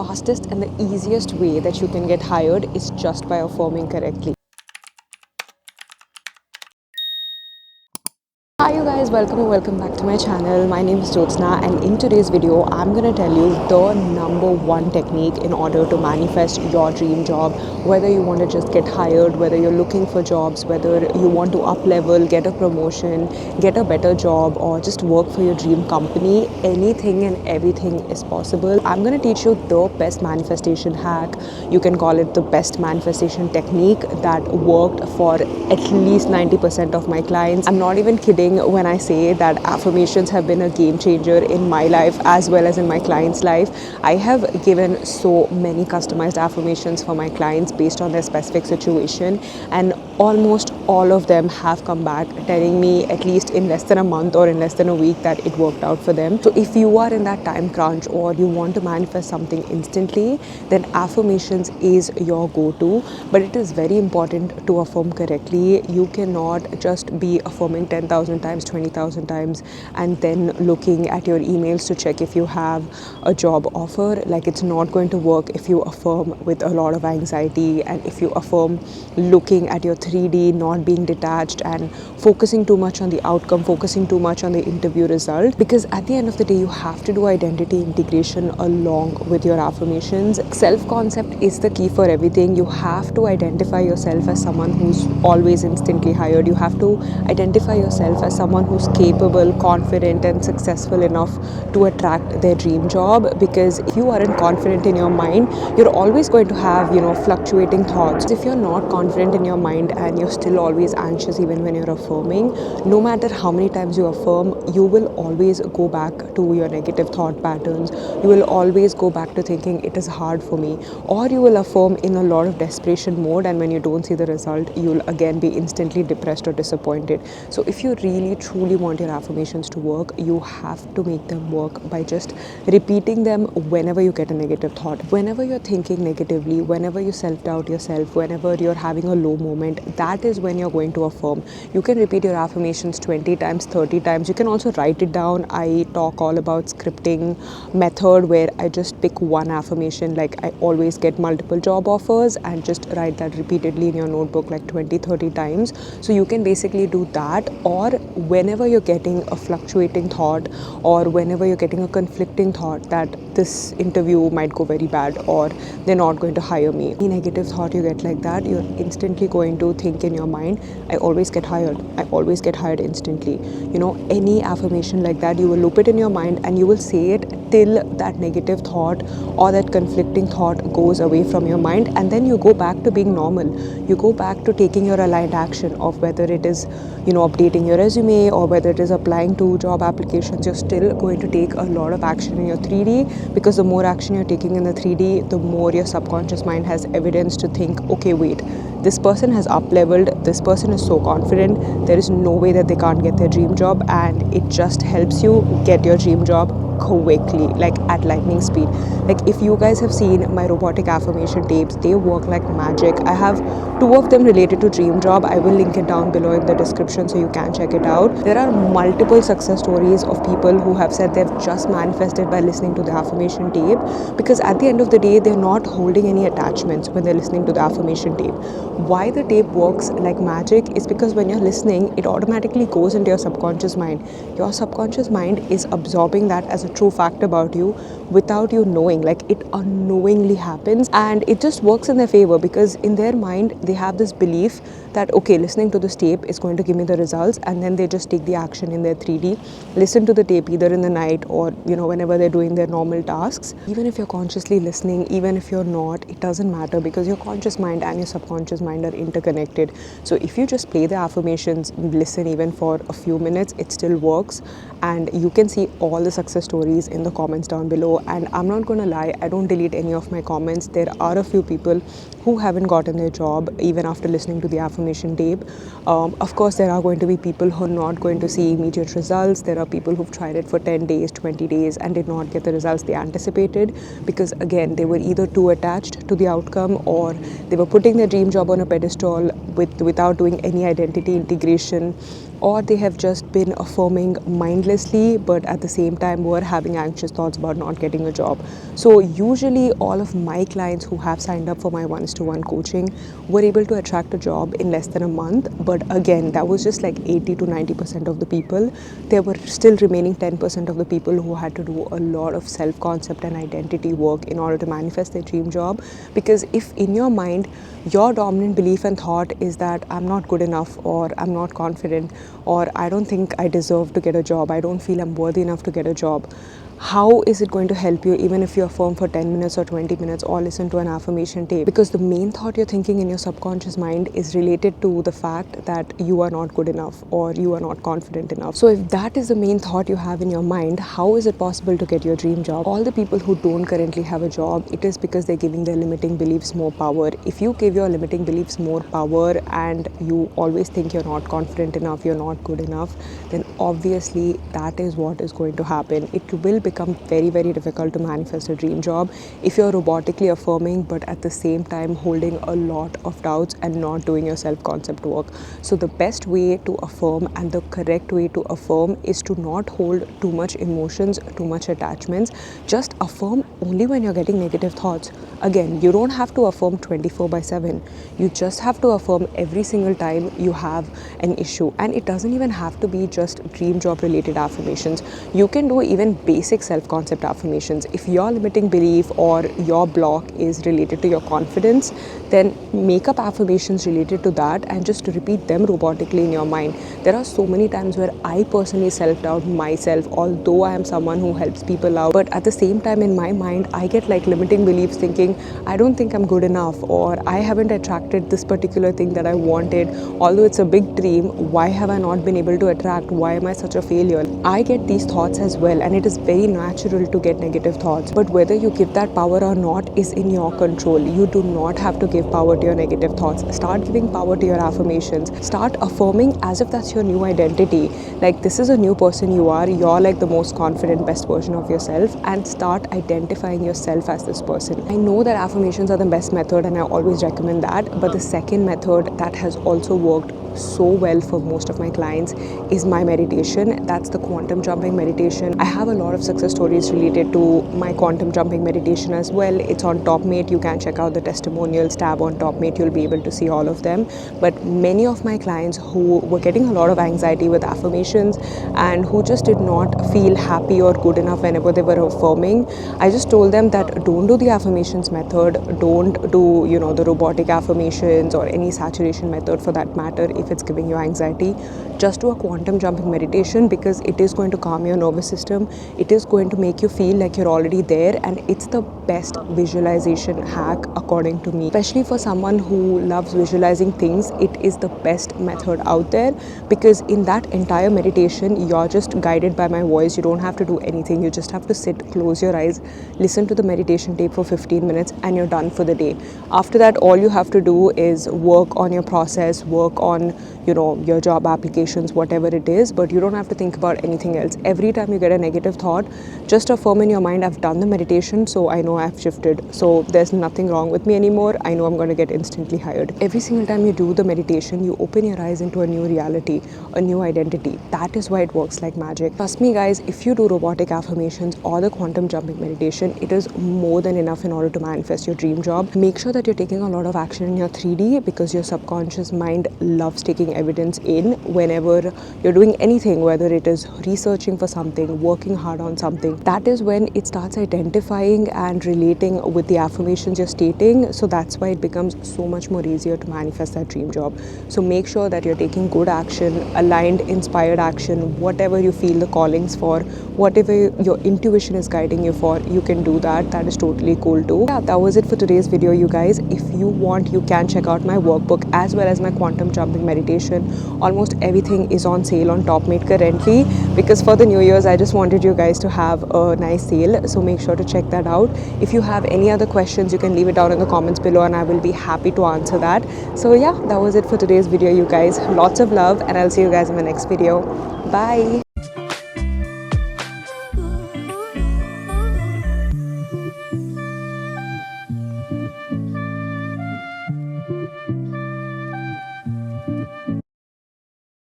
fastest and the easiest way that you can get hired is just by affirming correctly. Hi you guys, welcome back to my channel. My name is Jyotsna, and in today's video I'm gonna tell you the number one technique in order to manifest your dream job. Whether you want to just get hired, whether you're looking for jobs, whether you want to up level, get a promotion, get a better job, or just work for your dream company, anything and everything is possible. I'm gonna teach you the best manifestation hack. You can call it the best manifestation technique that worked for at least 90% of my clients. I'm not even kidding when I say that affirmations have been a game changer in my life as well as in my clients' life. I have given so many customized affirmations for my clients based on their specific situation, and almost all of them have come back telling me at least in less than a month or in less than a week that it worked out for them. So if you are in that time crunch or you want to manifest something instantly, then affirmations is your go-to. But it is very important to affirm correctly. You cannot just be affirming 10,000 times, 20,000 times, and then looking at your emails to check if you have a job offer. Like, it's not going to work if you affirm with a lot of anxiety, and if you affirm looking at your 3D, not being detached and focusing too much on the outcome, focusing too much on the interview result. Because at the end of the day, you have to do identity integration along with your affirmations. Self-concept is the key for everything. You have to identify yourself as someone who's always instantly hired. You have to identify yourself as someone who's capable, confident, and successful enough to attract their dream job. Because if you aren't confident in your mind, you're always going to have, fluctuating thoughts. If you're not confident in your mind and you're still always anxious even when you're affirming, no matter how many times you affirm, you will always go back to your negative thought patterns. You will always go back to thinking it is hard for me, or you will affirm in a lot of desperation mode, and when you don't see the result, you'll again be instantly depressed or disappointed. So if you really truly want your affirmations to work, you have to make them work by just repeating them whenever you get a negative thought, whenever you're thinking negatively, whenever you self-doubt yourself, whenever you're having a low moment. That is when you're going to affirm. You can repeat your affirmations 20 times, 30 times. You can also write it down. I talk all about scripting method, where I just pick one affirmation, like I always get multiple job offers, and just write that repeatedly in your notebook like 20, 30 times. So you can basically do that. Or whenever you're getting a fluctuating thought, or whenever you're getting a conflicting thought that this interview might go very bad, or they're not going to hire me, any negative thought you get like that, you're instantly going to think in your mind, I always get hired. I always get hired instantly. Any affirmation like that, you will loop it in your mind and you will say it till that negative thought or that conflicting thought goes away from your mind, and then you go back to being normal. You go back to taking your aligned action of whether it is, updating your resume, or whether it is applying to job applications. You're still going to take a lot of action in your 3D, because the more action you're taking in the 3D, the more your subconscious mind has evidence to think, okay, wait, this person has up leveled, this person is so confident, there is no way that they can't get their dream job. And it just helps you get your dream job quickly, like at lightning speed. Like, if you guys have seen my robotic affirmation tapes, they work like magic. I have 2 of them related to dream job. I will link it down below in the description so you can check it out. There are multiple success stories of people who have said they've just manifested by listening to the affirmation tape, because at the end of the day, they're not holding any attachments when they're listening to the affirmation tape. Why the tape works like magic is because when you're listening, it automatically goes into your subconscious mind. Your subconscious mind is absorbing that as a true fact about you without you knowing. Like, it unknowingly happens, and it just works in their favor, because in their mind they have this belief that, okay, listening to this tape is going to give me the results, and then they just take the action in their 3D, listen to the tape either in the night or whenever they're doing their normal tasks. Even if you're consciously listening, even if you're not, it doesn't matter, because your conscious mind and your subconscious mind are interconnected. So if you just play the affirmations, listen even for a few minutes, it still works. And you can see all the success stories in the comments down below. And I'm not gonna lie, I don't delete any of my comments. There are a few people who haven't gotten their job even after listening to the affirmation tape. Of course, there are going to be people who are not going to see immediate results. There are people who've tried it for 10 days, 20 days and did not get the results they anticipated, because again, they were either too attached to the outcome, or they were putting their dream job on a pedestal without doing any identity integration. or they have just been affirming mindlessly but at the same time were having anxious thoughts about not getting a job. So usually all of my clients who have signed up for my one-to-one coaching were able to attract a job in less than a month. But again, that was just like 80 to 90% of the people. There were still remaining 10% of the people who had to do a lot of self-concept and identity work in order to manifest their dream job. Because if in your mind your dominant belief and thought is that I'm not good enough, or I'm not confident, or I don't think I deserve to get a job, I don't feel I'm worthy enough to get a job, how is it going to help you even if you affirm for 10 minutes or 20 minutes or listen to an affirmation tape? Because the main thought you're thinking in your subconscious mind is related to the fact that you are not good enough or you are not confident enough. So if that is the main thought you have in your mind, how is it possible to get your dream job? All the people who don't currently have a job, it is because they're giving their limiting beliefs more power. If you give your limiting beliefs more power and you always think you're not confident enough, you're not good enough, then obviously that is what is going to happen. It will become very, very difficult to manifest a dream job if you're robotically affirming but at the same time holding a lot of doubts and not doing your self-concept work. So the best way to affirm and the correct way to affirm is to not hold too much emotions, too much attachments. Just affirm only when you're getting negative thoughts. Again, you don't have to affirm 24/7. You just have to affirm every single time you have an issue. And it doesn't even have to be just dream job related affirmations. You can do even basic self-concept affirmations. If your limiting belief or your block is related to your confidence, then make up affirmations related to that and just repeat them robotically in your mind. There are so many times where I personally self-doubt myself, although I am someone who helps people out, but at the same time in my mind I get like limiting beliefs thinking I don't think I'm good enough, or I haven't attracted this particular thing that I wanted. Although it's a big dream, why have I not been able to attract? Why am I such a failure? I get these thoughts as well, and it is very natural to get negative thoughts. But whether you give that power or not is in your control. You do not have to give power to your negative thoughts. Start giving power to your affirmations. Start affirming as if that's your new identity. Like, this is a new person you are. You're like the most confident, best version of yourself, and start identifying yourself as this person. I know that affirmations are the best method and I always recommend that, but the second method that has also worked so well for most of my clients is my meditation. That's the quantum jumping meditation. I have a lot of success stories related to my quantum jumping meditation as well. It's on TopMate. You can check out the testimonials tab on TopMate. You'll be able to see all of them. But many of my clients who were getting a lot of anxiety with affirmations and who just did not feel happy or good enough whenever they were affirming, I just told them that don't do the affirmations method. Don't do, the robotic affirmations or any saturation method for that matter if it's giving you anxiety. Just do a quantum jumping meditation, because it is going to calm your nervous system. It is going to make you feel like you're already there, and it's the best visualization hack according to me. Especially for someone who loves visualizing things, it is the best method out there, because in that entire meditation you're just guided by my voice. You don't have to do anything. You just have to sit, close your eyes, listen to the meditation tape for 15 minutes, and you're done for the day. After that, all you have to do is work on your process, work on your job applications, whatever it is, but you don't have to think about anything else. Every time you get a negative thought, just affirm in your mind, I've done the meditation, so I know I've shifted, so there's nothing wrong with me anymore. I know I'm going to get instantly hired. Every single time you do the meditation, you open your eyes into a new reality, a new identity. That is why it works like magic. Trust me guys, if you do robotic affirmations or the quantum jumping meditation, it is more than enough in order to manifest your dream job. Make sure that you're taking a lot of action in your 3D, because your subconscious mind loves taking evidence in whenever you're doing anything, whether it is researching for something, working hard on something. That is when it starts identifying and relating with the affirmations you're stating. So that's why it becomes so much more easier to manifest that dream job. So make sure that you're taking good action, aligned, inspired action, whatever you feel the callings for, whatever your intuition is guiding you for, you can do that. That is totally cool too. Yeah, that was it for today's video, you guys. If you want, you can check out my workbook as well as my quantum jumping meditation. Almost everything is on sale on TopMate currently, because for the New Year's I just wanted you guys to have a nice sale. So make sure to check that out. If you have any other questions, you can leave it down in the comments below and I will be happy to answer that. So yeah, that was it for today's video, you guys. Lots of love, and I'll see you guys in the next video. Bye.